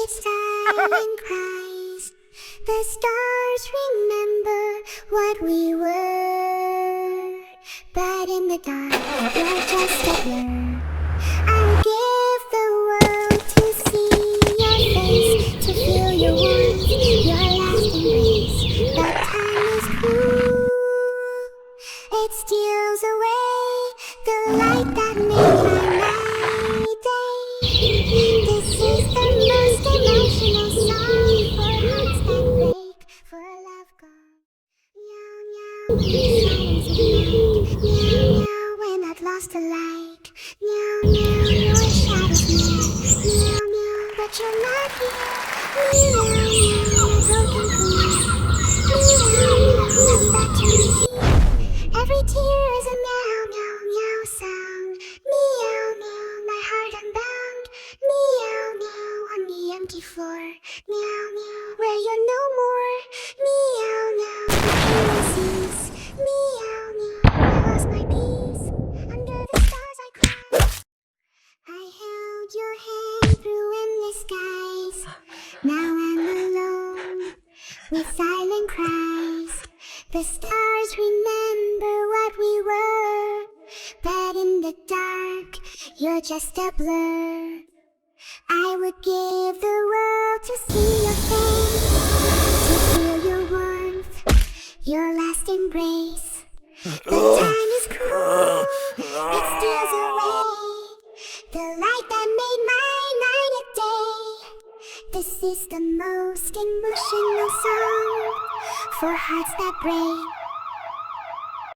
its silent cries. The stars remember what we were, but in the dark, you're just a blur. I would give the world to see your face, to feel your warmth, your last embrace. But time is cruel, it steals away the light that made my day. This is the most emotional song for hearts that break, for love gone. Meow meow, silence at night. Meow meow, when I've lost a light. Meow meow, your shadows near. Meow meow, but you're not here. Meow meow, a broken command. Meow meow, come back to me. Every tear is a meow meow meow sound. Meow meow, my heart unbound. Meow meow, on the empty floor. Meow meow, where you're no more. Meow meow, the pain will cease. Meow meow, I lost my peace. Under the stars I cried. I held your hand through endless skies. Now I'm alone with silent cries. The stars remember what we were, but in the dark, you're just a blur. I would give the world to see your face, to feel your warmth, your last embrace. But time is cruel, it steals away the light that made my night a day. This is the most emotional song for hearts that break,